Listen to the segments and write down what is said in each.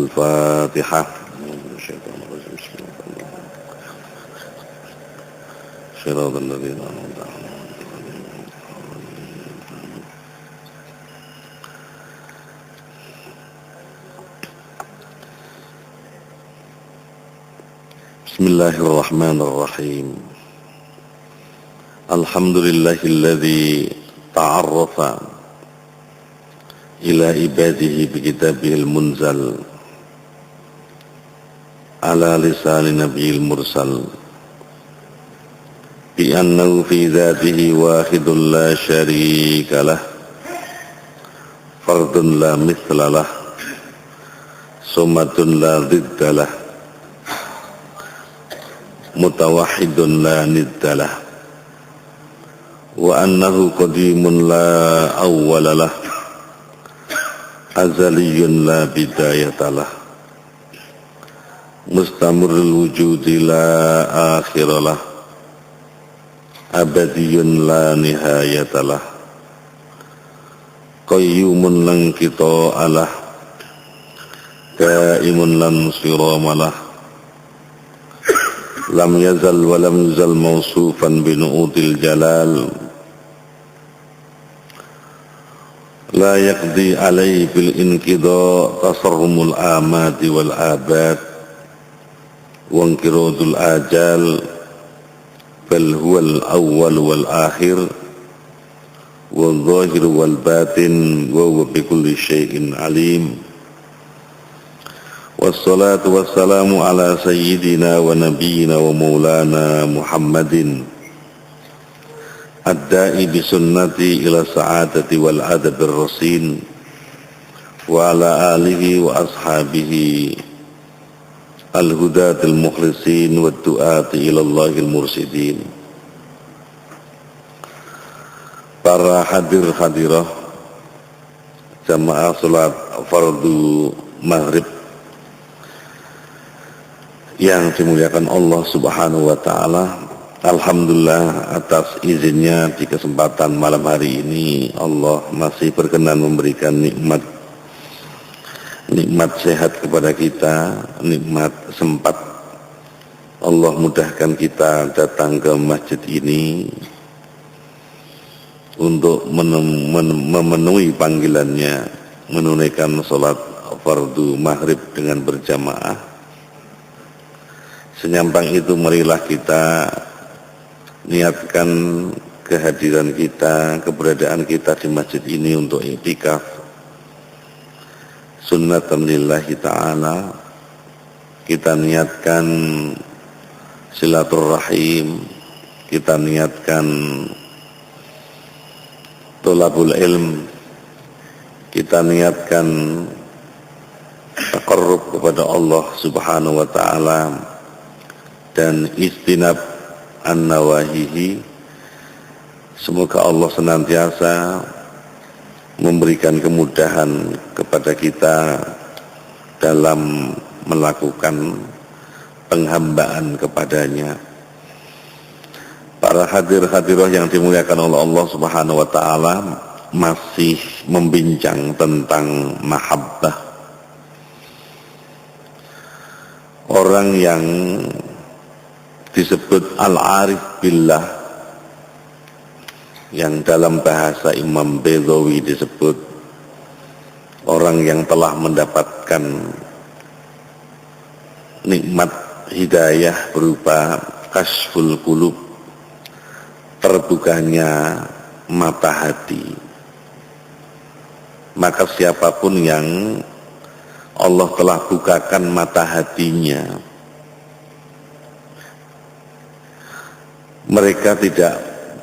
الفاتحة. صراط الذين أنعمت عليهم. بسم الله الرحمن الرحيم. الحمد لله الذي تعرف إلى عباده بكتابه المنزل على لسان نبي المرسل بأنه في ذاته واحد لا شريك له فرد لا مثل له صمد لا ضد له متوحد لا ند له وأنه قديم لا أول له أزلي لا بداية له مستمر الوجود لا آخر له أبدي لا نهاية له قيوم لا انقطاع له دائم لا انصرام له لم يزل ولم يزل موصوفا بنعوت الجلال لا يقضي عليه بالانقضاء تصرم الآماد والآباد وانقراض الآجال بل هو الأول والآخر والظاهر والباطن وهو بكل شيء عليم والصلاة والسلام على سيدنا ونبينا ومولانا محمد الداعي بسنتي إلى السعادة والأدب الرصين وعلى آله وأصحابه الهداة المخلصين والدعاة إلى الله المرشدين. Para hadir hadirah jamaah salat fardu maghrib yang dimuliakan Allah Subhanahu wa taala. Alhamdulillah atas izinnya di kesempatan malam hari ini Allah masih berkenan memberikan nikmat sehat kepada kita, nikmat sempat. Allah mudahkan kita datang ke masjid ini untuk memenuhi panggilannya, menunaikan sholat fardu maghrib dengan berjamaah. Senyampang itu marilah kita niatkan kehadiran kita, keberadaan kita di masjid ini untuk i'tikaf sunnatan lillahi ta'ala. Kita niatkan silaturrahim, kita niatkan tolabul ilm, kita niatkan taqarrub kepada Allah Subhanahu wa ta'ala dan istinab an-nawahihi. Semoga Allah senantiasa memberikan kemudahan kepada kita dalam melakukan penghambaan kepadanya. Para hadir-hadirah yang dimuliakan oleh Allah Subhanahu wa taala, masih membincang tentang mahabbah. Orang yang disebut al-arif billah, yang dalam bahasa Imam Bedawi disebut orang yang telah mendapatkan nikmat hidayah berupa kasful qulub, terbukanya mata hati. Maka siapapun yang Allah telah bukakan mata hatinya, mereka tidak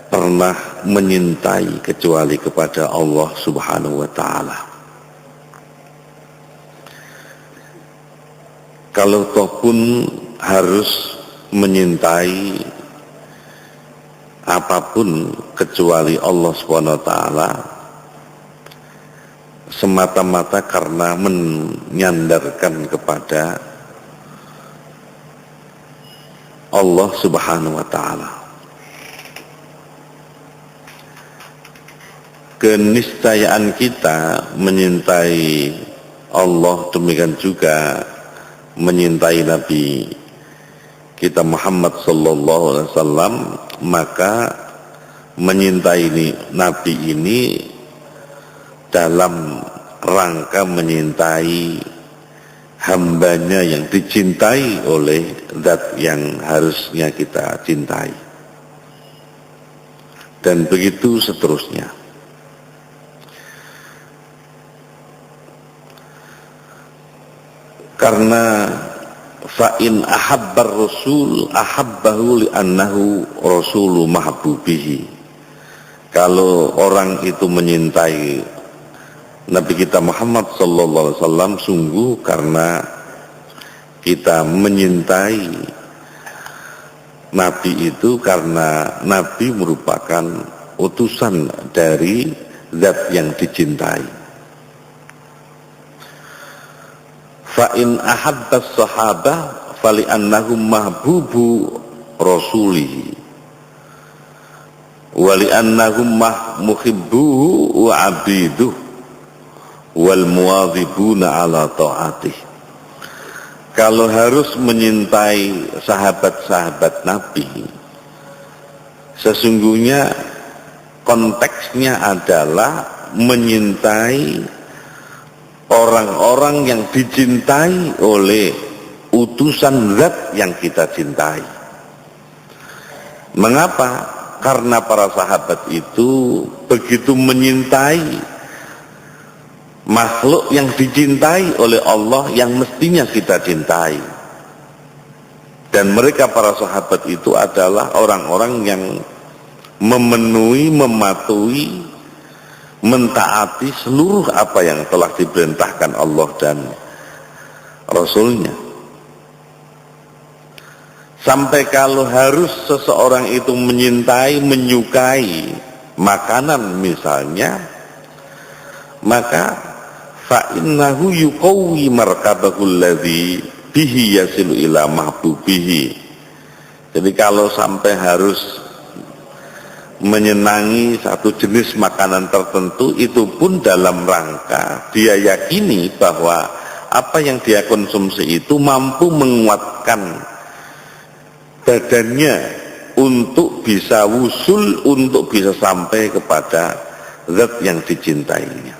pernah menyintai kecuali kepada Allah Subhanahu wa ta'ala. kalau toh pun harus menyintai apapun kecuali Allah SWT semata-mata karena menyandarkan kepada Allah Subhanahu wa Ta'ala. Keniscayaan kita menyintai Allah, demikian juga menyintai Nabi kita Muhammad sallallahu alaihi wasallam, maka menyintai Nabi ini dalam rangka menyintai hambanya yang dicintai oleh zat yang harusnya kita cintai, dan begitu seterusnya. Karena fa'in ahabbar rasul ahabbahu li'annahu rasulu mahbubihi. Kalau orang itu menyintai Nabi kita Muhammad sallallahu alaihi wasallam sungguh karena kita menyintai Nabi itu karena Nabi merupakan utusan dari zat yang dicintai. Fa'in ahabbas sahabah fali'annahum mahbubu rasulihi wali'annahum muhibbuhu wa abiduh wal muwadhibuna ala ta'atih. Kalau harus menyintai sahabat-sahabat Nabi, sesungguhnya konteksnya adalah menyintai orang-orang yang dicintai oleh utusan zat yang kita cintai. Mengapa? Karena para sahabat itu begitu menyintai makhluk yang dicintai oleh Allah yang mestinya kita cintai. Dan mereka para sahabat itu adalah orang-orang yang memenuhi, mematuhi, mentaati seluruh apa yang telah diperintahkan Allah dan Rasulnya. Sampai kalau harus seseorang itu menyintai, menyukai makanan misalnya, maka fa'innahu yuqawwi markabahul ladzi bihi yasilu ila mahbubihi. Jadi kalau sampai harus menyenangi satu jenis makanan tertentu, itu pun dalam rangka dia yakini bahwa apa yang dia konsumsi itu mampu menguatkan badannya untuk bisa wusul, untuk bisa sampai kepada zat yang dicintainya.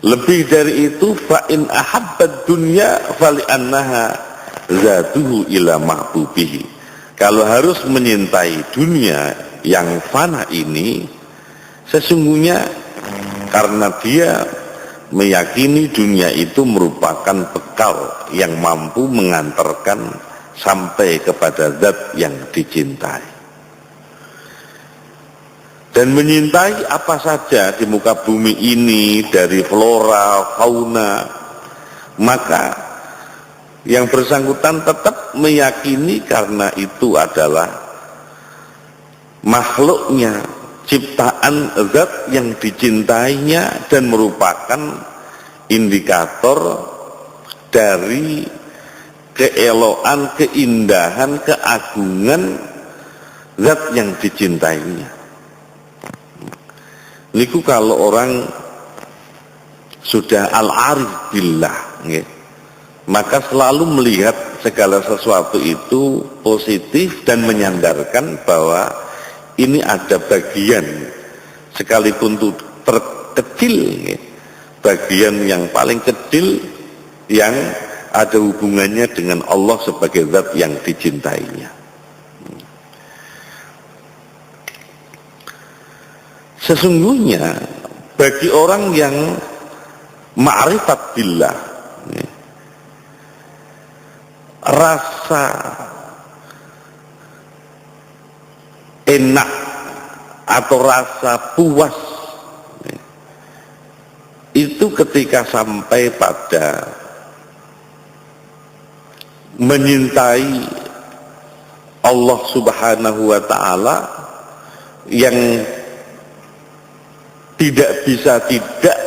Lebih dari itu, fa'in ahabbad dunya fali'annaha zatuhu ila mahbubihi. Kalau harus menyintai dunia yang fana ini, sesungguhnya karena dia meyakini dunia itu merupakan bekal yang mampu mengantarkan sampai kepada zat yang dicintai. Dan menyintai apa saja di muka bumi ini, dari flora, fauna, maka yang bersangkutan tetap meyakini karena itu adalah makhluknya, ciptaan zat yang dicintainya, dan merupakan indikator dari keelokan, keindahan, keagungan zat yang dicintainya. Niku kalau orang sudah al-arif billah, maka selalu melihat segala sesuatu itu positif dan menyandarkan bahwa ini ada bagian, sekalipun itu terkecil, bagian yang paling kecil yang ada hubungannya dengan Allah sebagai zat yang dicintainya. Sesungguhnya bagi orang yang ma'rifat billah, rasa enak atau rasa puas itu ketika sampai pada menyintai Allah Subhanahu wa ta'ala yang tidak bisa tidak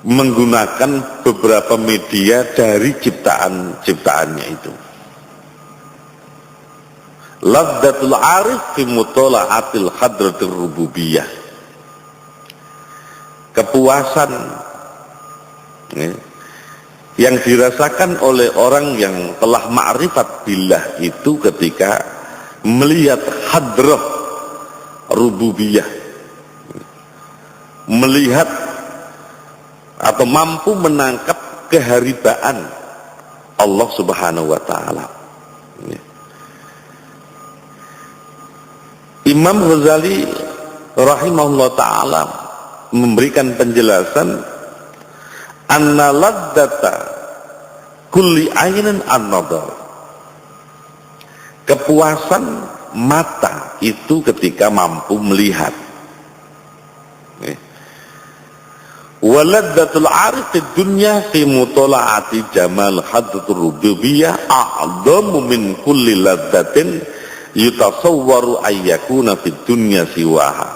menggunakan beberapa media dari ciptaannya itu. Ladzatul arif fi mutala'atil hadratir rububiyah. Kepuasan yang dirasakan oleh orang yang telah ma'rifat billah itu ketika melihat hadrah rububiyah, melihat atau mampu menangkap keharibaan Allah Subhanahu wa ta'ala. Imam Ghazali rahimahullah ta'ala memberikan penjelasan anna ladzata kulli ainin an-nadar. Kepuasan mata itu ketika mampu melihat. Waladzatul arif fid dunya fi mutala'ati jamal hadratur rububiyah a'dhamu min kulli ladzatin yutasawwaru ayyakuna fid dunya siwaha.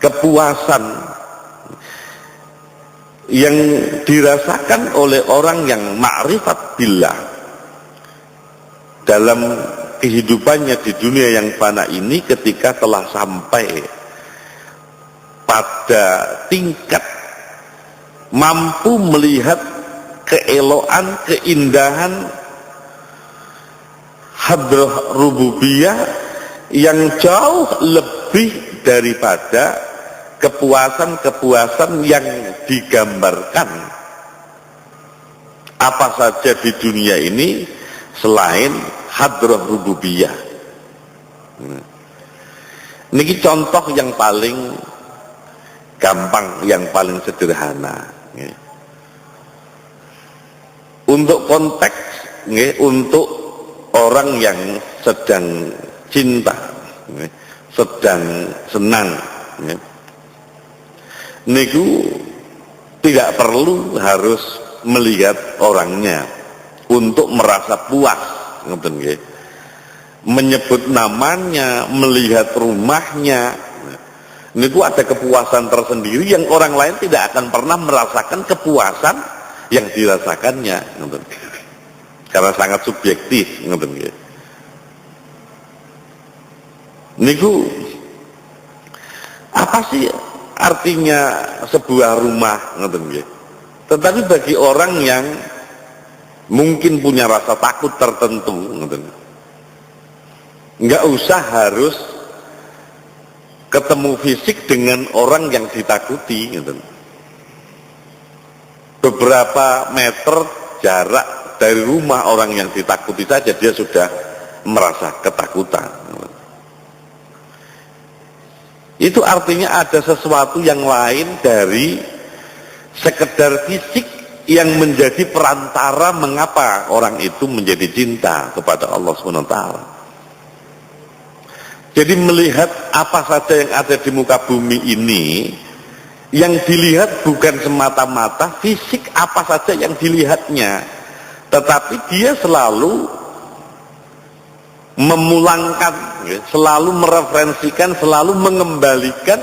Kepuasan yang dirasakan oleh orang yang ma'rifat billah dalam kehidupannya di dunia yang fana ini ketika telah sampai pada tingkat mampu melihat keelokan, keindahan hadrah rububiyah yang jauh lebih daripada kepuasan-kepuasan yang digambarkan apa saja di dunia ini selain hadrah rububiyah. Ini contoh yang paling gampang, yang paling sederhana. Untuk konteks, untuk orang yang sedang cinta, sedang senang, niku tidak perlu harus melihat orangnya untuk merasa puas, menyebut namanya, melihat rumahnya. Niku ada kepuasan tersendiri yang orang lain tidak akan pernah merasakan kepuasan yang dirasakannya, karena sangat subjektif. Niku apa sih artinya sebuah rumah, tetapi bagi orang yang mungkin punya rasa takut tertentu, nggak usah harus ketemu fisik dengan orang yang ditakuti, beberapa meter jarak dari rumah orang yang ditakuti saja dia sudah merasa ketakutan. Itu artinya ada sesuatu yang lain dari sekedar fisik yang menjadi perantara mengapa orang itu menjadi cinta kepada Allah SWT. Jadi melihat apa saja yang ada di muka bumi ini, yang dilihat bukan semata-mata fisik apa saja yang dilihatnya, tetapi dia selalu memulangkan, selalu mereferensikan, selalu mengembalikan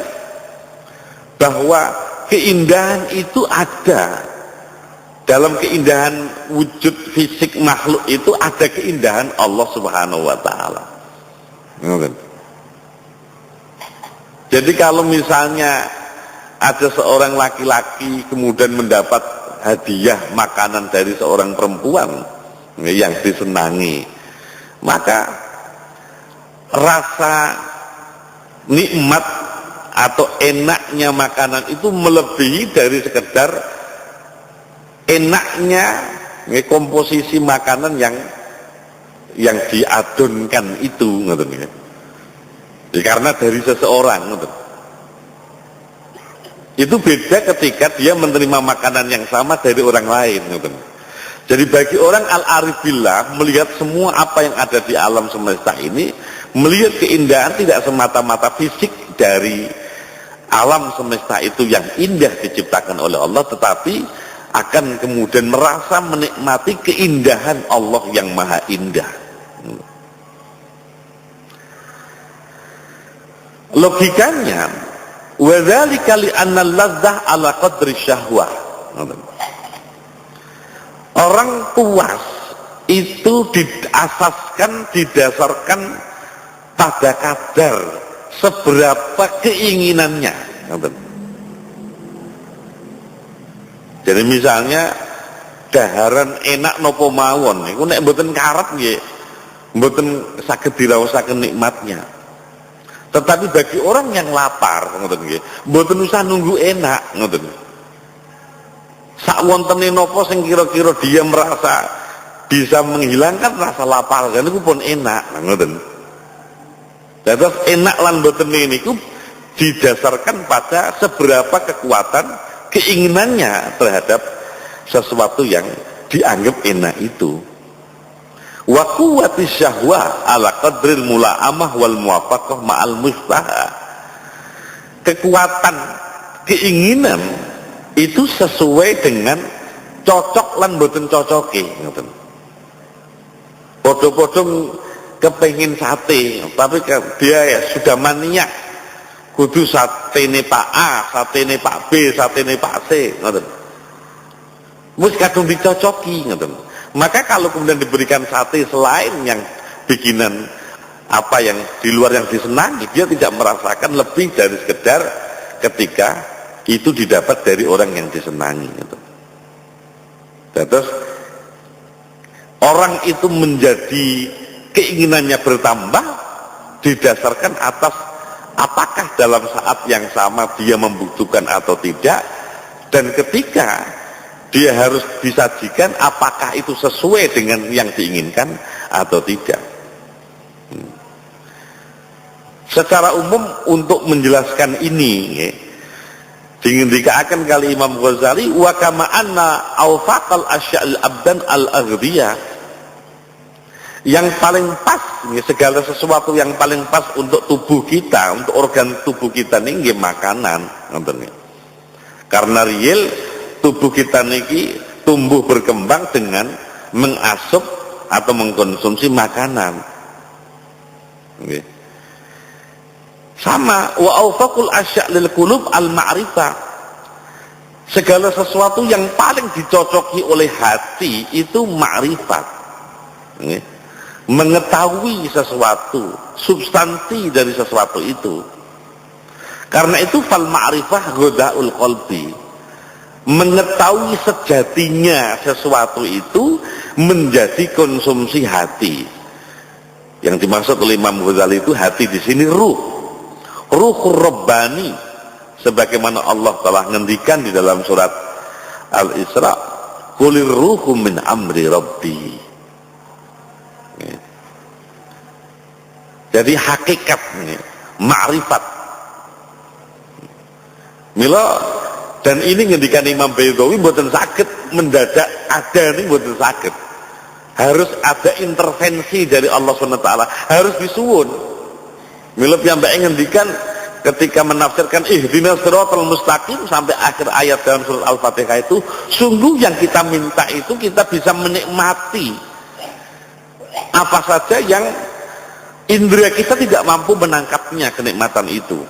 bahwa keindahan itu ada. Dalam keindahan wujud fisik makhluk itu ada keindahan Allah Subhanahu wa ta'ala. Jadi kalau misalnya ada seorang laki-laki kemudian mendapat hadiah makanan dari seorang perempuan yang disenangi, maka rasa nikmat atau enaknya makanan itu melebihi dari sekedar enaknya komposisi makanan yang diadunkan itu, karena dari seseorang, itu beda ketika dia menerima makanan yang sama dari orang lain. Jadi bagi orang al-arif billah, melihat semua apa yang ada di alam semesta ini, melihat keindahan tidak semata-mata fisik dari alam semesta itu yang indah diciptakan oleh Allah, tetapi akan kemudian merasa menikmati keindahan Allah yang maha indah. Logikanya, wadzalika li'anna al-ladzah ala qadri syahwah. Orang puas itu didasarkan pada kadar seberapa keinginannya. Jadi misalnya daharan enak nopo mawon niku nek mboten karep nggih mboten saged diraosaken nikmatnya. Tetapi bagi orang yang lapar ngoten nggih mboten usah nunggu enak ngoten. Sak wontene napa sing kira-kira dia merasa bisa menghilangkan rasa lapar kan niku pun enak ngoten. Terus enak lan mboten niku didasarkan pada seberapa kekuatan keinginannya terhadap sesuatu yang dianggap enak itu. Wa quwwati syahwah ala qadril mula'amah wal muwafaqah ma'al mustaha. Kekuatan keinginan itu sesuai dengan cocok lan mboten cocoke ngoten. Padha-padha kepengin sate tapi dia ya sudah maniak kudu satene Pak A, satene Pak B, satene Pak C, ngoten. Wis kadung dicocoki, ngoten. Maka kalau kemudian diberikan sate selain yang bikinan apa yang di luar yang disenangi, dia tidak merasakan lebih dari sekedar ketika itu didapat dari orang yang disenangi, ngoten. Terus orang itu menjadi keinginannya bertambah didasarkan atas apakah dalam saat yang sama dia membutuhkan atau tidak, dan ketika dia harus disajikan apakah itu sesuai dengan yang diinginkan atau tidak. Secara umum untuk menjelaskan ini dikatakan kali Imam Ghazali wa kama anna awfaqal asya'il abdan al-aghdiyah, yang paling pas, segala sesuatu yang paling pas untuk tubuh kita, untuk organ tubuh kita ini makanan. Karena real tubuh kita ini tumbuh berkembang dengan mengasup atau mengkonsumsi makanan. Sama wa awfaqul asya' lil qulub al ma'rifah. Segala sesuatu yang paling dicocoki oleh hati itu ma'rifat. Mengetahui sesuatu, substansi dari sesuatu itu. Karena itu fal ma'rifah ghoda'ul qalbi. Mengetahui sejatinya sesuatu itu menjadi konsumsi hati. Yang dimaksud oleh Imam Ghazali itu hati di sini ruh. Ruhur Rabbani, sebagaimana Allah telah ngendikan di dalam surat Al-Isra, qulir ruhu min amri rabbi. Jadi hakikat ma'rifat mila, dan ini ngendikan Imam Baydawi mboten saged mendadak ada nih, mboten saged, harus ada intervensi dari Allah SWT, harus disuwun. Mila piyambake ngendikan ketika menafsirkan ihdinas siratal mustaqim sampai akhir ayat dalam surat Al-Fatihah itu, sungguh yang kita minta itu kita bisa menikmati apa saja yang indera kita tidak mampu menangkapnya, kenikmatan itu.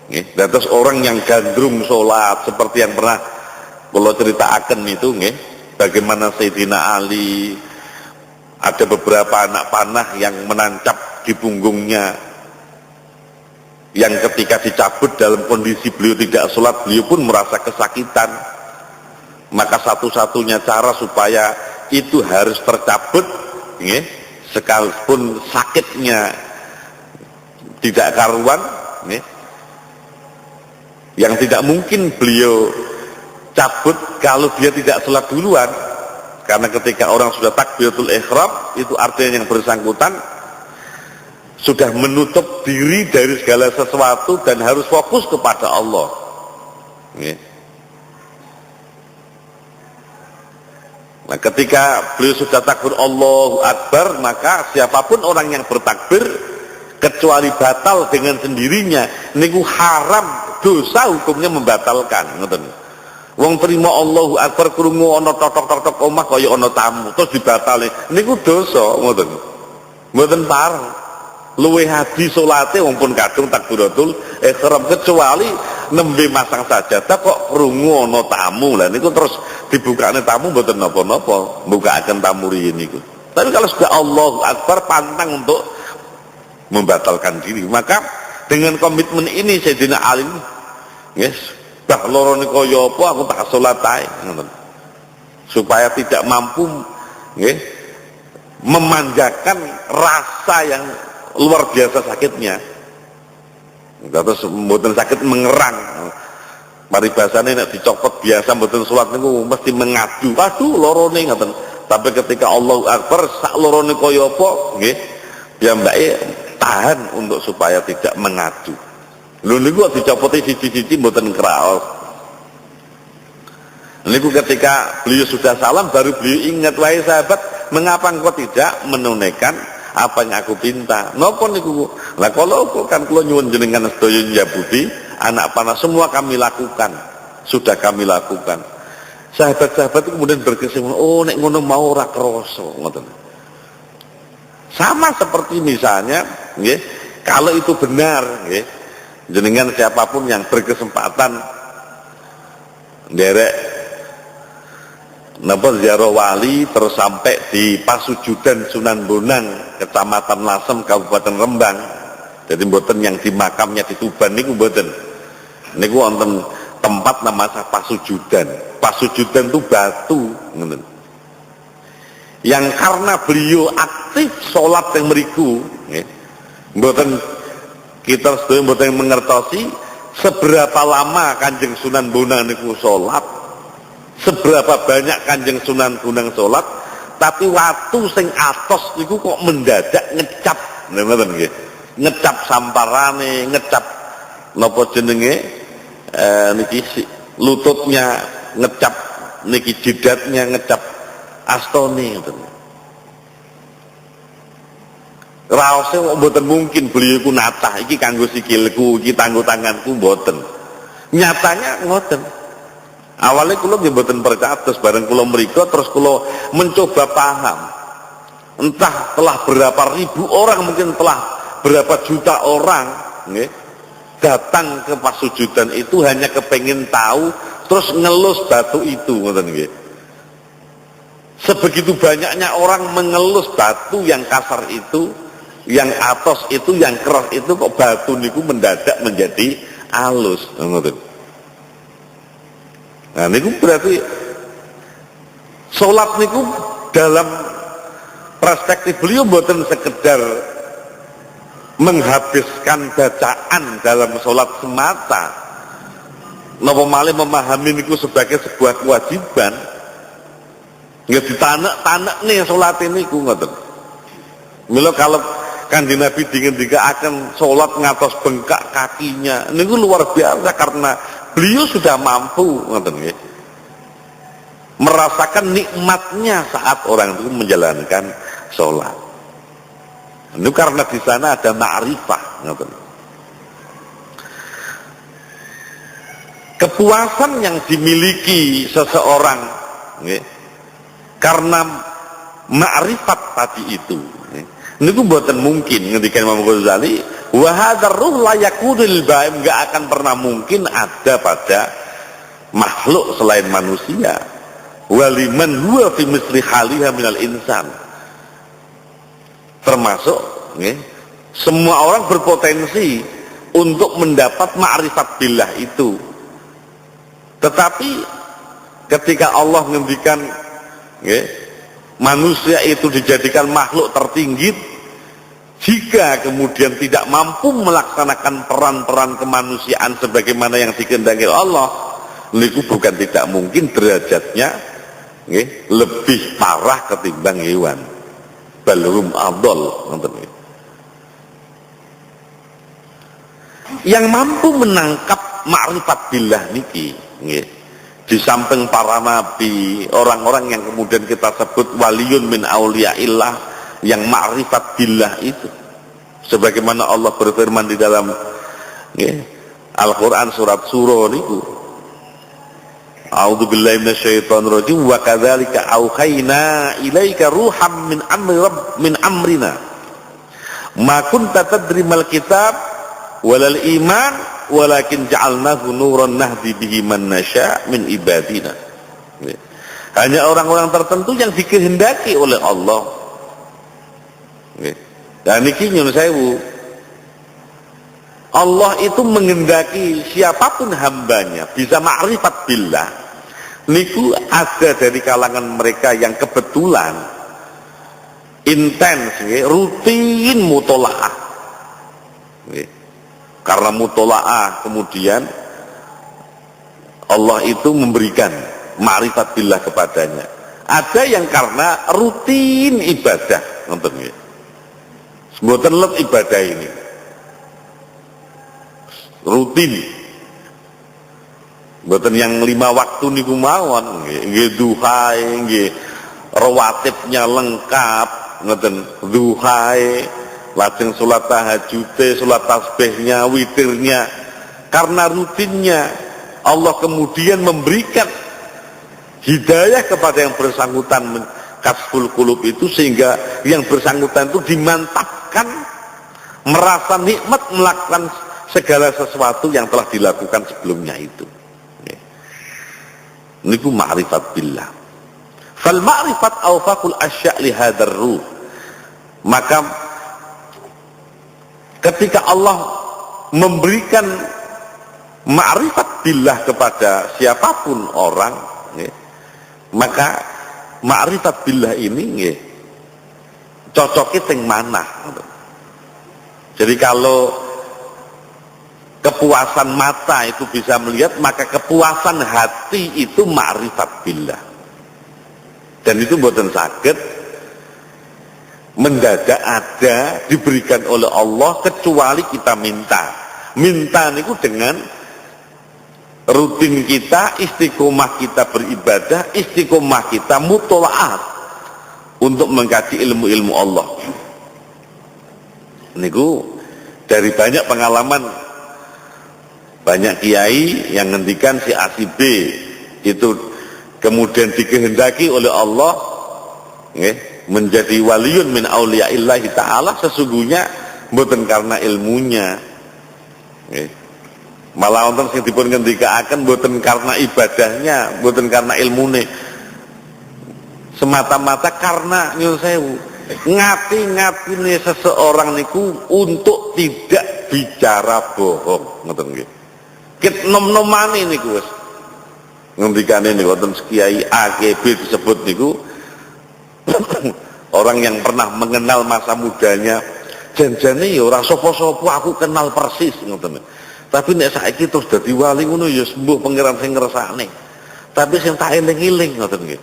Dan terus orang yang gandrung sholat seperti yang pernah kalau ceritakan itu, bagaimana Sayyidina Ali ada beberapa anak panah yang menancap di punggungnya, yang ketika dicabut dalam kondisi beliau tidak sholat, beliau pun merasa kesakitan. Maka satu-satunya cara supaya itu harus tercabut, sekalipun sakitnya tidak karuan, yang tidak mungkin beliau cabut kalau dia tidak sholat duluan. Karena ketika orang sudah takbiratul ihram, itu artinya yang bersangkutan sudah menutup diri dari segala sesuatu dan harus fokus kepada Allah. Nah, ketika beliau sudah takbir Allahu Akbar, maka siapapun orang yang bertakbir kecuali batal dengan sendirinya niku haram, dosa hukumnya membatalkan, ngoten. Wong trimo Allahu Akbar krungu ana totok-totok omah kaya ana tamu terus dibatali niku dosa, ngoten. Mboten pareng. Luwih hadi salate wong pun kadung takbiratul ihram, kecuali nembe masang sajadah kok krungu ana tamu. Lah niku terus dibukane tamu mboten napa-napa, mbukaaken tamu riyin niku. Tapi kalau sudah Allahu Akbar pantang untuk membatalkan diri. Maka dengan komitmen ini Sayyidina Ali, yes, bah lorone kaya apa aku tak salat ae, supaya tidak mampu nggih memanjakan rasa yang luar biasa sakitnya. Terus mboten sakit mengerang. Paribasane nek dicopot biasa mboten salat niku mesti mengadu. Aduh lorone ngoten. Tapi ketika Allahu Akbar sak lorone kaya apa nggih, piyambake tahan untuk supaya tidak mengadu. Lho niku kok dicopoti siji-siji mboten kraos. Niku ketika beliau sudah salam baru beliau ingat, wahai sahabat, mengapa engkau tidak menunaikan apa yang aku pinta? Napa niku? Lah kalau kan kula nyuwun jenengan sedaya njabuti anak panah semua kami lakukan. Sudah kami lakukan. Sahabat-sahabat itu kemudian berkesimpulan, oh nek ngono mau ora krasa, ngoten. Sama seperti misalnya, nggih, kalau itu benar, nggih, jenengan siapapun yang berkesempatan nderek napa ziarah wali terus sampai di Pasujudan Sunan Bonang, Kecamatan Lasem, Kabupaten Rembang. Jadi mboten yang di makamnya di Tuban niku mboten. Niku wonten tempat namanya Pasujudan. Pasujudan itu batu, ngoten. Yang karena beliau aktif sholat yang meriku, nggih. Mboten kita sedaya mboten mengertosi seberapa lama Kanjeng Sunan Bonang niku sholat, seberapa banyak Kanjeng Sunan Bonang sholat, tapi waktu sing atos niku kok mendadak ngecap, ngoten nggih. Ngecap samparane, ngecap napa jenenge niki lututnya, ngecap niki jidatnya, ngecap astone ngoten. Raose kok mboten mungkin beliau iku natah iki kanggo sikilku, iki kanggo tanganku, mboten. Nyatanya ngoten. Awalnya kula nggih mboten percaya, terus bareng kula mriku terus kula mencoba paham. Entah telah berapa ribu orang, mungkin telah berapa juta orang nggih datang ke Pasujudan itu hanya kepengin tahu terus ngelus batu itu, ngoten nggih. Sebegitu banyaknya orang mengelus batu yang kasar itu, yang atos itu, yang keras itu, kok batu niku mendadak menjadi halus, ngoten. Nah niku berarti salat niku dalam perspektif beliau mboten sekedar menghabiskan bacaan dalam sholat semata, napa malih memahami niku sebagai sebuah kewajiban. Nggih ditanek-tanek nih sholat ini ku ngoten. Mila kalau Kanjeng Nabi akan sholat ngatos bengkak kakinya, niku luar biasa karena beliau sudah mampu, ngoten nggih, merasakan nikmatnya saat orang itu menjalankan sholat. Itu karena di sana ada ma'rifah, ngoten. Kepuasan yang dimiliki seseorang, nggih, karena ma'rifat tadi itu, niku mboten mungkin ngendikan Imam Ghazali, wa hadzal ruh la yakunul baim, enggak akan pernah mungkin ada pada makhluk selain manusia. Waliman huwa fi misli haliha minal insan. Termasuk nggih, semua orang berpotensi untuk mendapat ma'rifat billah itu. Tetapi ketika Allah ngendikan nggih, manusia itu dijadikan makhluk tertinggi, jika kemudian tidak mampu melaksanakan peran-peran kemanusiaan sebagaimana yang dikehendaki Allah, niku bukan tidak mungkin derajatnya nggih lebih parah ketimbang hewan. Balhum adol, yang mampu menangkap ma'rifat billah niki nggih, di samping para nabi, orang-orang yang kemudian kita sebut waliyun min auliyaillah yang ma'rifat billah itu, Sebagaimana Allah berfirman di dalam Al-Qur'an surat Surah niku. A'udzubillahi minasyaitonir rajim wa kadzalika auhayna ilaika ruham min amrina ma kunta tadri mal kitab walal iman walakin ja'alnahu nuran nahdi bihi man nasya' min ibadina. Hanya orang-orang tertentu yang dikehendaki oleh Allah. Dan niki nyun sewu, Allah itu menghendaki siapapun hambanya bisa ma'rifat billah. Niku ada dari kalangan mereka yang kebetulan intens, rutin mutolaah. Karena mutolaah kemudian Allah itu memberikan ma'rifat billah kepadanya. Ada yang karena rutin ibadah, nonton nggih. Mboten let ibadah ini rutin, mboten yang 5 waktu niku mawon, nggih duhae, nggih rawatibnya lengkap, ngoten duhae, lajeng salat tahajud, salat tasbihnya, witirnya. Karena rutinnya Allah kemudian memberikan hidayah kepada yang bersangkutan kasful qulub itu, sehingga yang bersangkutan itu dimantapkan merasa nikmat melakukan segala sesuatu yang telah dilakukan sebelumnya itu. Niku ma'rifat billah. Fal ma'rifat awfaqul asya' li hadzal ruh. Maka ketika Allah memberikan ma'rifat billah kepada siapapun orang, maka ma'rifat billah ini cocoknya teng mana. Jadi kalau kepuasan mata itu bisa melihat, maka kepuasan hati itu ma'rifat billah. Dan itu mboten saged mendadak ada diberikan oleh Allah kecuali kita minta. Minta niku dengan rutin kita, istiqomah kita beribadah, istiqomah kita mutolaat untuk mengkaji ilmu-ilmu Allah. Niku dari banyak pengalaman, banyak kiai yang ngendikan si A si B itu kemudian dikehendaki oleh Allah menjadi waliyun min auliya'illahi ta'ala, sesungguhnya mboten karena ilmunya, malah wonten sing dipun ngendikaaken mboten karena ibadahnya, mboten karena ilmune, semata-mata karena nyuwun sewu ngati-ngatine seseorang niku untuk tidak bicara bohong, ngoten nggih. Kit nom-nomane niku wis ngendikane niku wonten kiai AKB disebut niku orang yang pernah mengenal masa mudanya, janjane ya ora sapa-sapa aku kenal persis, ngoten. Tapi nek saiki terus dadi wali ngono ya sembuh pangeran sing ngersakne. Tapi sing tak eling-eling ngoten nggih.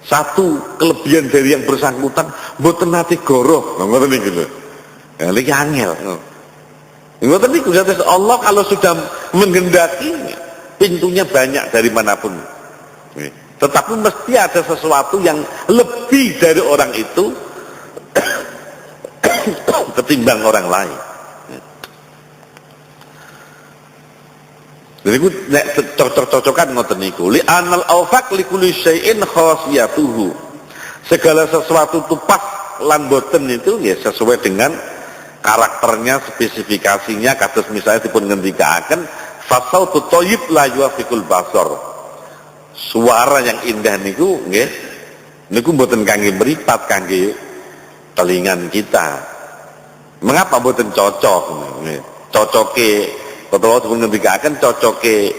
Satu kelebihan dari yang bersangkutan mboten nate goroh, ngoten niku lho. Ya iki angel. Ngoten niku Allah kalau sudah menghendaki pintunya banyak dari manapun. Tetapi mesti ada sesuatu yang lebih dari orang itu ketimbang orang lain. Jadi ku nek cocok-cocokan ngoten niku. Li anal awfaq li kulli syai'in khasiyatuhu. Segala sesuatu itu pas lan boten itu ya sesuai dengan karakternya, spesifikasinya. Kados misalnya dipun ngendikaaken fasautu thayyib la yuwafiqul basar. Suara yang indah niku nggih niku mboten kangge mripat, kangge telingan kita. Mengapa mboten cocok? Cocoke kalau dipun ngendikaken cocoke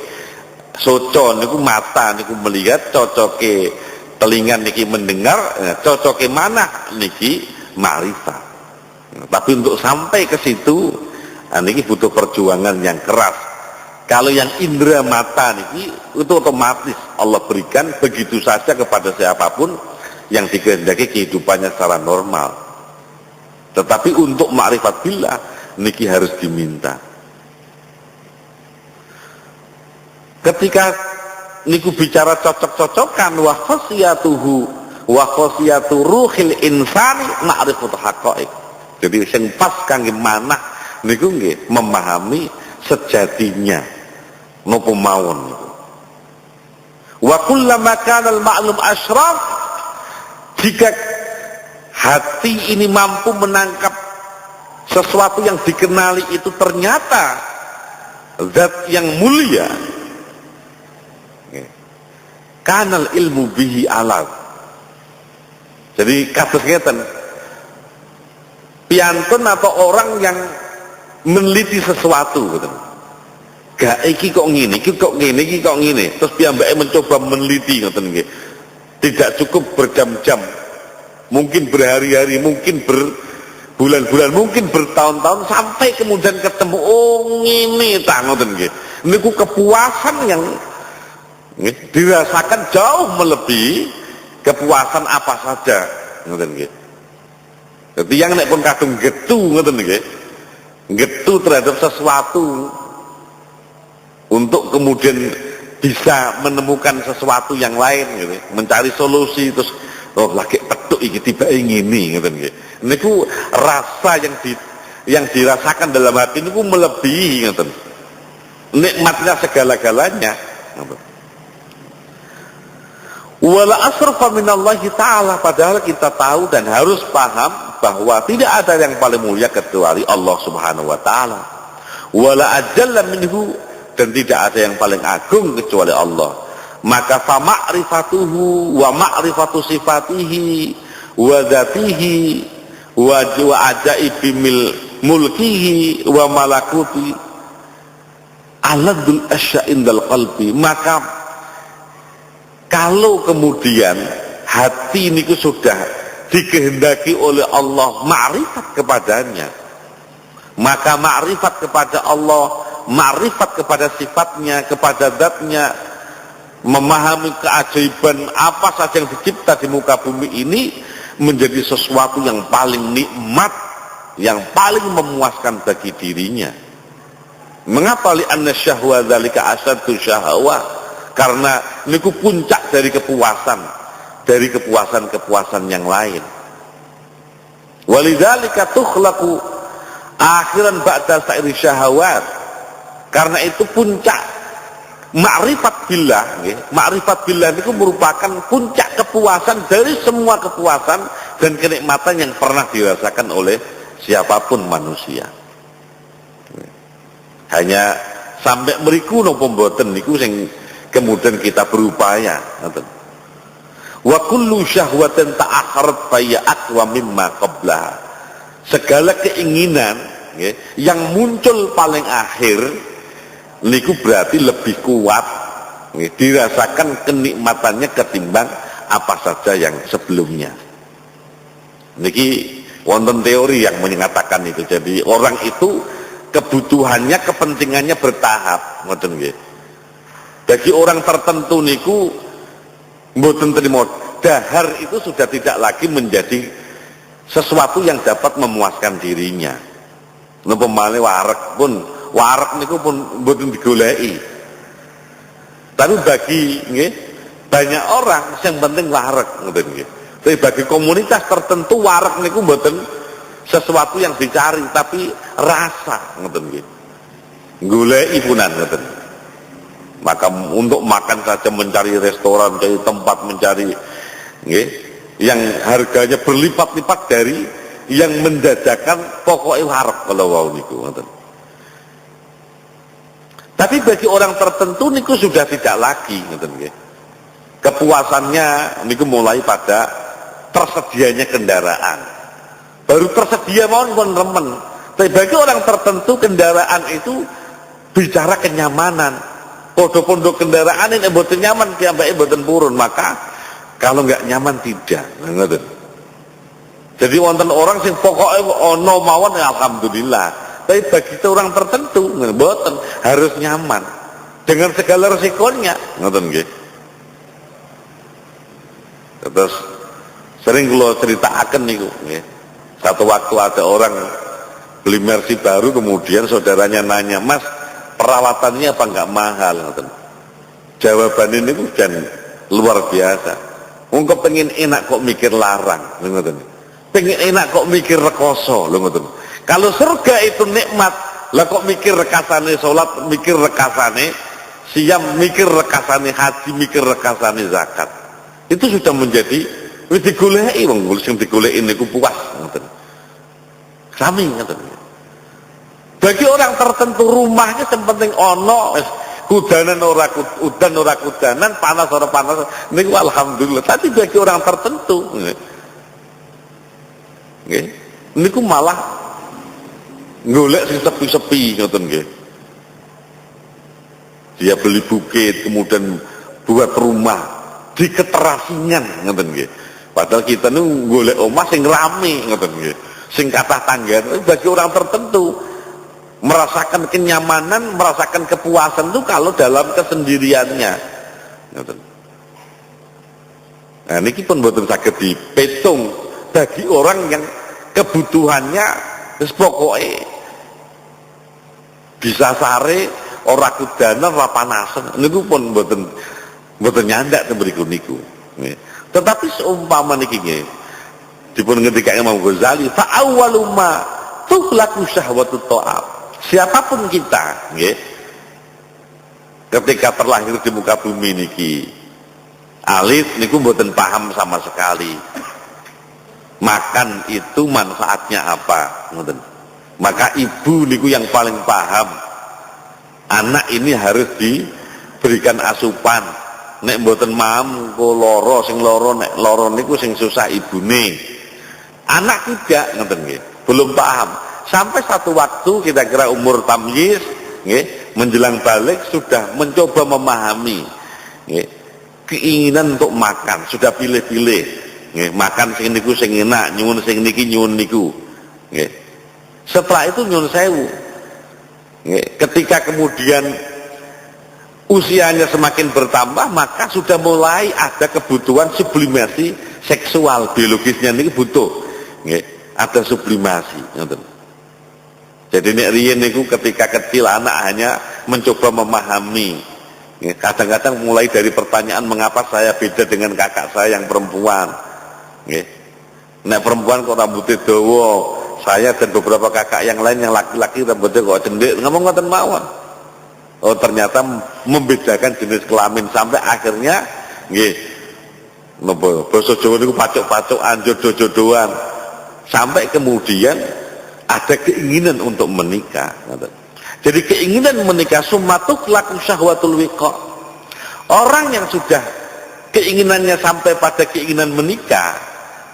soco niku mata niku melihat, cocoke telinga niki mendengar, cocoke mana niki ma'rifat. Tapi untuk sampai ke situ niki butuh perjuangan yang keras. Kalau yang indera mata niki itu otomatis Allah berikan begitu saja kepada siapapun yang dikehendaki kehidupannya secara normal. Tetapi untuk ma'rifat billah niki harus diminta. Ketika niku bicara cocok-cocokan wa khasiyatuhu wa khasiyatu ruhil insani ma'rifatu haqa'iq. Jadi sing pas kangge manah niku nggih memahami sejatinya napa mawon niku. Wa kullama kana al-ma'lum asyraf, jika hati ini mampu menangkap sesuatu yang dikenali itu ternyata zat yang mulia, kanal ilmu bihi alat. Jadi kados ngeten, piantun atau orang yang meneliti sesuatu gitu. Gak iki kok ngene, iki kok ngene, iki kok ngene. Terus piyambake mencoba meneliti ngoten nggih. Tidak cukup berjam-jam, mungkin berhari-hari, mungkin berbulan-bulan, mungkin bertahun-tahun sampai kemudian ketemu oh ngene ta ngoten nggih. Niku kepuasan yang dirasakan jauh melebihi kepuasan apa saja ngoten nggih. Dadi yang nek pun kadung getu ngoten nggih. Getu terhadap sesuatu untuk kemudian bisa menemukan sesuatu yang lain gitu, mencari solusi, terus oh lagi petuk iki tiba ngene ngoten nggih. Niku rasa yang dirasakan dalam hati niku melebihi ngoten. Nikmatnya segala-galanya. Wala asrafa minallahi ta'ala, padahal kita tahu dan harus paham bahwa tidak ada yang paling mulia kecuali Allah Subhanahu wa taala. Wala ajalla minhu, dan tidak ada yang paling agung kecuali Allah. Maka fa ma'rifatuhu wa ma'rifatu sifatihi wa dzatihi wa ajaibi mulkihi wa malakuti aladul asya'indal qalbi. Maka kalau kemudian hati ini sudah dikehendaki oleh Allah ma'rifat kepadanya, maka ma'rifat kepada Allah, ma'rifat kepada sifatnya, kepada zatnya, memahami keajaiban apa saja yang dicipta di muka bumi ini menjadi sesuatu yang paling nikmat, yang paling memuaskan bagi dirinya. Mengapa? Li'anna syahwa dzalika asaddu syahwa, karena niku puncak dari kepuasan, dari kepuasan-kepuasan yang lain. Walidzalika tukhlaqu akhiran ba'da sa'iri syahawat, karena itu puncak ma'rifat billah nggih. Ma'rifat billah niku merupakan puncak kepuasan dari semua kepuasan dan kenikmatan yang pernah dirasakan oleh siapapun manusia. Hanya sampai mriku napa mboten niku sing kemudian kita berupaya. Wa kullu syahwatin ta'akharat fa ya aqwa mimma qablaha. Segala keinginan yang muncul paling akhir niku berarti lebih kuat, dirasakan kenikmatannya ketimbang apa saja yang sebelumnya. Niki wonten teori yang menyatakan itu. Jadi orang itu kebutuhannya, kepentingannya bertahap, ngoten nggih. Bagi orang tertentu niku mboten trimo, dahar itu sudah tidak lagi menjadi sesuatu yang dapat memuaskan dirinya. Napa malih wareg niku pun mboten digoleki. Tapi bagi nggih banyak orang yang penting wareg ngoten nggih. Tapi bagi komunitas tertentu wareg niku mboten sesuatu yang dicari, tapi rasa ngoten nggih. Goleki punan ngoten. Maka untuk makan saja mencari restoran, mencari tempat, mencari yang harganya berlipat-lipat dari yang mendadakan pokoknya wareg kalau wau niku ngoten. Tapi bagi orang tertentu niku sudah tidak lagi ngoten nggih. Kepuasannya niku mulai pada tersedianya kendaraan. Baru tersedia mawon pun remen. Tapi bagi orang tertentu kendaraan itu bicara kenyamanan. Pondok-pondok kendaraan ini mboten nyaman, piyambake mboten purun, maka kalau nggak nyaman tidak, ngoten. Jadi wonten orang sing pokoke ana mawon alhamdulillah. Tapi bagi orang tertentu mboten, harus nyaman dengan segala resikonya, ngoten nggih. Terus sering kula critakaken niku nggih. Satu waktu ada orang beli Mercy baru, kemudian saudaranya nanya, "Mas, perawatannya apa enggak mahal?" Jawaban ini dan luar biasa. Wong kepengin enak kok mikir larang, ngoten. pengen enak kok mikir rekoso lho ngoten. Kalau surga itu nikmat, lah kok mikir rekasane salat, mikir rekasane siam, mikir rekasane haji, mikir rekasane zakat. Itu sudah menjadi wis digoleki wong sing digoleki niku puas ngoten. Sami ngoten. Bagi orang tertentu rumahnya yang penting ono kudanan ora udan ora kudanan, panas ora panas niku alhamdulillah. Tapi bagi orang tertentu nggih niku malah golek sing sepi-sepi ngoten nggih. Dia beli bukit kemudian buat rumah di keterasingan ngoten nggih. Padahal kita niku golek omah sing rame ngoten nggih. Sing kathah tangga bagi orang tertentu merasakan kenyamanan, merasakan kepuasan itu kalau dalam kesendiriannya. Ngoten. Nah niki pun mboten saged dipetung bagi orang yang kebutuhannya wis pokoke bisa sare ora kudanan ora panasan niku pun mboten nyandak ten mriku niku. Tetapi seumpama niki nggih dipun ngendikake Imam Ghazali fa awwalu ma tuhlaqu syahwatut ta'am. Siapapun kita nggih ketika terlahir di muka bumi niki alit niku mboten paham sama sekali makan itu manfaatnya apa ngoten. Maka ibu niku yang paling paham anak ini harus diberikan asupan. Nek mboten paham kok lara sing lara nek lara niku sing susah ibune. Anak tidak ngoten nggih, belum paham. Sampai satu waktu kita kira umur tamyiz nggih menjelang balik sudah mencoba memahami nggih keinginan untuk makan, sudah pilih-pilih. Nggih, makan sing niku sing enak, nyuwun sing niki nyuwun niku. Nggih. Setelah itu nyuwun sewu. Nggih, ketika kemudian usianya semakin bertambah, maka sudah mulai ada kebutuhan sublimasi seksual, biologisnya niku butuh. Nggih, ada sublimasi, ngoten. Jadi nek riyen niku ketika kecil anak hanya mencoba memahami. Nggih, kadang-kadang mulai dari pertanyaan mengapa saya beda dengan kakak saya yang perempuan. Nggih. Nek perempuan kok rambutnya dawa, saya dan beberapa kakak yang lain yang laki-laki rambutnya kok cendek, ngomong ngoten mawon. Oh ternyata membedakan jenis kelamin sampai akhirnya nggih napa basa Jawa niku pacuk-pacukan jodoh-jodohan. Sampai kemudian ada keinginan untuk menikah. Jadi keinginan menikah summatuk laku syahwatul wiqa. Orang yang sudah keinginannya sampai pada keinginan menikah,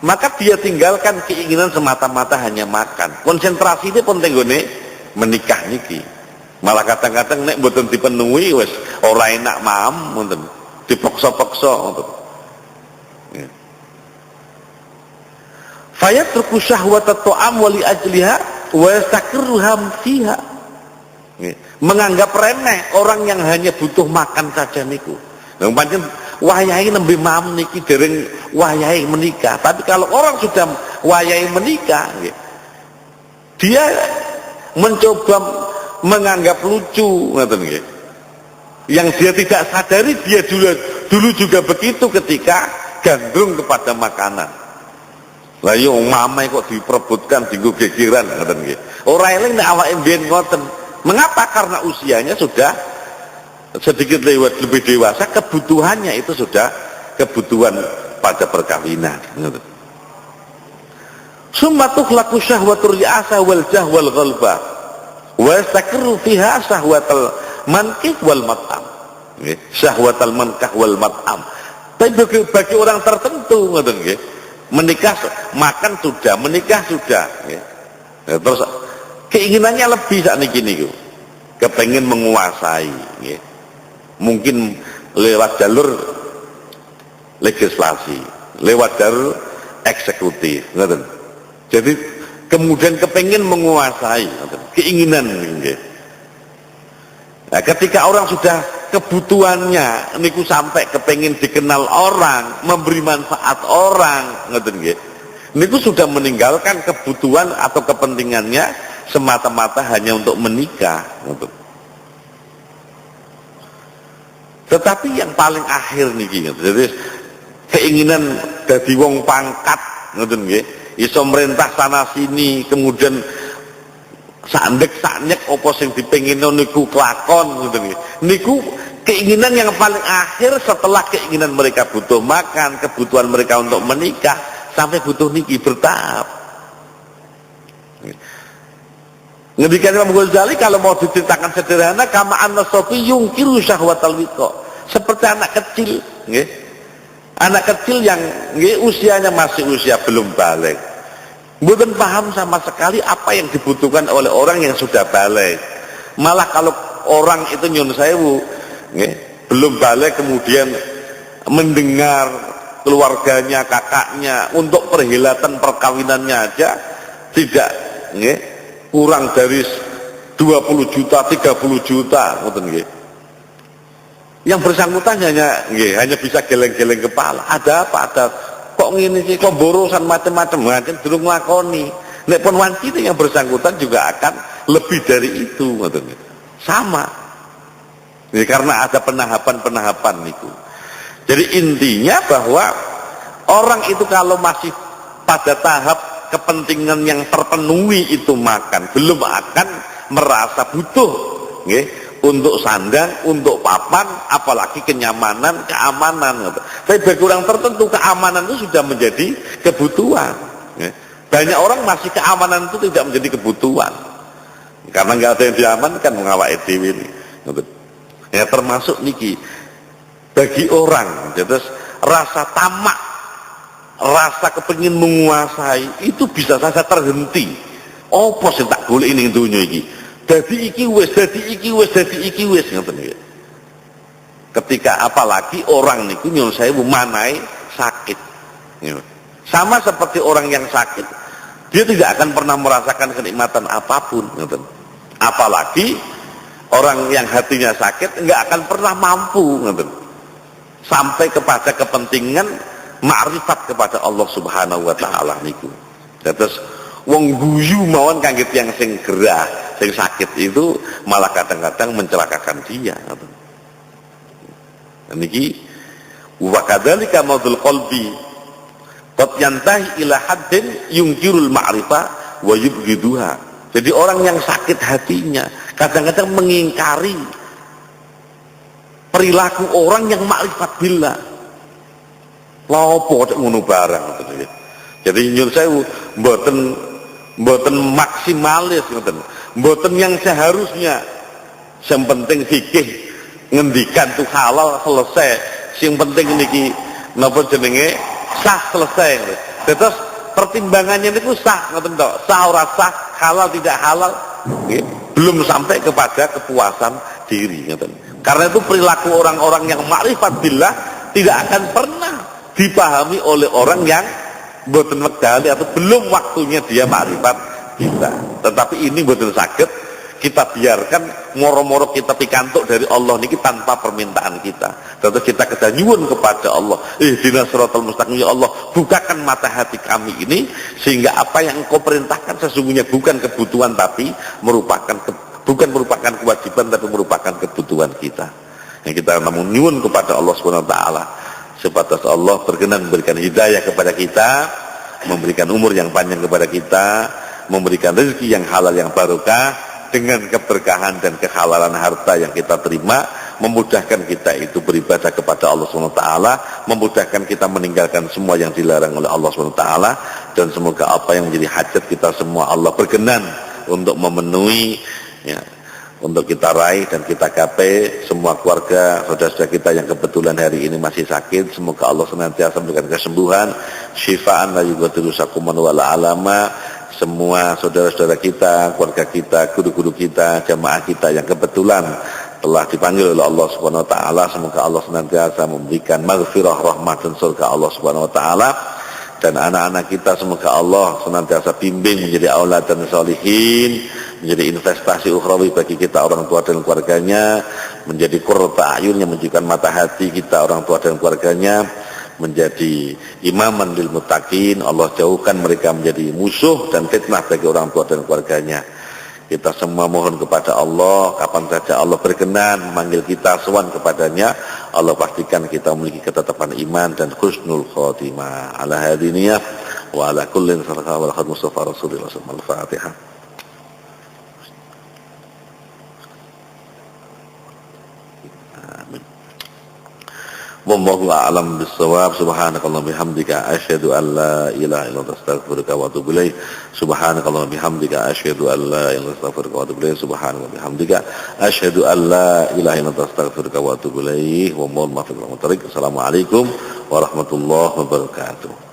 maka dia tinggalkan keinginan semata-mata hanya makan. Konsentrasi ini pun tenggone menikah niki. Malah kadang-kadang nek mboten dipenuhi wis ora enak mam ngoten. Dipaksa-paksa ngoten. Fayatruku syahwatat ta'am wa li ajliha wa yastakirruham fiha. Menganggap remeh orang yang hanya butuh makan saja niku. Nah, pancen wayahe nembe mam niki dereng wayahe menikah. Tapi kalau orang sudah wayahe menikah, dia mencoba menganggap lucu, ngoten nggih. Yang dia tidak sadari dia dulu juga begitu ketika gandrung kepada makanan. Lah yo mamae kok diperebutkan dienggo gegeran, ngoten nggih. Ora eling nek awake mbiyen ngoten. Mengapa? Karena usianya sudah sedikit lewat lebih dewasa, kebutuhannya itu sudah kebutuhan pada perkawinan. Summa tukhlaqu syahwatur ri'asa wal jahwal ghalba wa yastakirru fiha syahwatul mankih wal mat'am. Syahwatul mankah wal mat'am. Tapi bagi orang tertentu ngoten nggih, menikah makan sudah, menikah sudah nggih. Terus keinginannya lebih sakniki niku. Kepengin menguasai nggih. Mungkin lewat jalur legislasi, lewat jalur eksekutif, ngoten. Jadi kemudian kepengin menguasai, ngoten. Keinginan nggih. Nah, ketika orang sudah kebutuhannya niku sampai kepengin dikenal orang, memberi manfaat orang, ngoten nggih. Niku sudah meninggalkan kebutuhan atau kepentingannya semata-mata hanya untuk menikah, ngoten. Tetapi yang paling akhir niki, jadi keinginan dadi wong pangkat, ngoten nggih. iso merintah sana sini, kemudian sandek-sanyek apa sing dipengino niku kelakon ngoten nggih. Niku keinginan yang paling akhir setelah keinginan mereka butuh makan, kebutuhan mereka untuk menikah, sampai butuh niki bertahap. Ngendikan Imam Ghazali kalau mau diceritakan sederhana, kama anna sofi yungkiru syahwatal wiqa, seperti anak kecil, nggih. Anak kecil yang nggih usianya masih usia belum balik, mboten paham sama sekali apa yang dibutuhkan oleh orang yang sudah balik. Malah kalau orang itu nyun sewu, nggih, belum balik kemudian mendengar keluarganya, kakaknya untuk perhelatan perkawinannya aja tidak, nggih, kurang dari 20 juta, 30 juta, ngoten nggih. Yang bersangkutan hanya bisa geleng-geleng kepala. Ada apa? Ada kok ngene iki, kok borosan macam-macam, durung nglakoni. Nek pun wanci yang bersangkutan juga akan lebih dari itu, ngoten nggih. Sama. Ya, karena ada penahapan-penahapan niku. Jadi intinya bahwa orang itu kalau masih pada tahap kepentingan yang terpenuhi itu makan, belum akan merasa butuh, nggih, untuk sandang, untuk papan, apalagi kenyamanan, keamanan. Tapi bagi orang tertentu keamanan itu sudah menjadi kebutuhan. Nggih. Banyak orang masih keamanan itu tidak menjadi kebutuhan, karena nggak ada yang diamankan mengawal dhewe ini. Ya termasuk niki bagi orang, terus rasa tamak, rasa kepingin menguasai itu bisa saja terhenti. Apa sing tak golek ning donya iki? Dadi iki wis, dadi iki wis, dadi iki wis, ngoten nggih. Ketika apalagi orang niku nyuwun sewu manahe sakit. Sama seperti orang yang sakit, dia tidak akan pernah merasakan kenikmatan apapun, ngoten. Apalagi orang yang hatinya sakit enggak akan pernah mampu, ngoten, sampai kepada kepentingan ma'rifat kepada Allah Subhanahu wa taala niku. Terus wong guyu mawon kangge tiyang sing gerah, sing sakit itu malah kadang-kadang mencelakakan dia. Niki wa kadzalika madul qalbi qad yantahi ila haddin yungkirul ma'rifah wa yubghiduha. Jadi orang yang sakit hatinya kadang-kadang mengingkari perilaku orang yang ma'rifat billah. Lopo ngono barang. Jadi nyuwun sewu mboten maksimalis ngoten. Mboten yang seharusnya. Yang penting fikih ngendikan tuh halal selesai. Yang penting niki napa jenenge sah selesai. Terus pertimbangannya niku sah ngoten tok. Sah ora sah, halal tidak halal, nggih, belum sampai kepada kepuasan diri ngoten. Karena itu perilaku orang-orang yang ma'rifat billah tidak akan pernah dipahami oleh orang yang mboten wekdali atau belum waktunya dia ma'rifat billah. Tetapi ini mboten saged kita biarkan moro-moro kita pikantuk dari Allah niki tanpa permintaan kita. Terus kita kenyuwun kepada Allah, ihdinas siratal mustaqim, ya Allah, bukakan mata hati kami ini sehingga apa yang Engkau perintahkan sesungguhnya bukan kebutuhan tapi bukan merupakan kewajiban tapi merupakan kebutuhan kita. Yang kita namun nyuwun kepada Allah Subhanahu wa taala sebatas Allah berkenan memberikan hidayah kepada kita, memberikan umur yang panjang kepada kita, memberikan rezeki yang halal yang barokah dengan keberkahan dan kehalalan harta yang kita terima, memudahkan kita itu beribadah kepada Allah Subhanahu wa taala, memudahkan kita meninggalkan semua yang dilarang oleh Allah Subhanahu wa taala, dan semoga apa yang menjadi hajat kita semua Allah berkenan untuk memenuhi, ya, untuk kita raih dan kita gapai. Semua keluarga saudara-saudara kita yang kebetulan hari ini masih sakit, semoga Allah senantiasa memberikan kesembuhan, syifaan la yughadiru saquman wala alama. Semua saudara-saudara kita, keluarga kita, guru-guru kita, jamaah kita yang kebetulan telah dipanggil oleh Allah Subhanahu wa taala, semoga Allah senantiasa memberikan maghfirah, rahmat dan surga Allah Subhanahu wa taala. Dan anak-anak kita semoga Allah senantiasa bimbing menjadi aulad dan sholihin, menjadi investasi ukhrawi bagi kita orang tua dan keluarganya, menjadi qurrata a'yun yang menunjukkan mata hati kita orang tua dan keluarganya, menjadi imaman lil muttaqin. Allah jauhkan mereka menjadi musuh dan fitnah bagi orang tua dan keluarganya. Kita semua mohon kepada Allah, kapan saja Allah berkenan memanggil kita sowan kepadanya, Allah pastikan kita memiliki ketetapan iman dan husnul khotimah. Ala hadiniyah wa ala kullin sarqa wal khatm Mustafa Rasulullah sallallahu alaihi wasallam. Al-Fatihah. Wallahu a'lam bis-shawab. Subhanakallahumma bihamdika asyhadu an la ilaha illa anta astaghfiruka wa atubu ilaik. Subhanakallahumma bihamdika asyhadu an la ilaha illa anta astaghfiruka wa atubu ilaik. Subhanakallahumma bihamdika asyhadu an la ilaha illa anta astaghfiruka wa atubu ilaik. Wa mohon maaf. Assalamualaikum warahmatullahi wabarakatuh.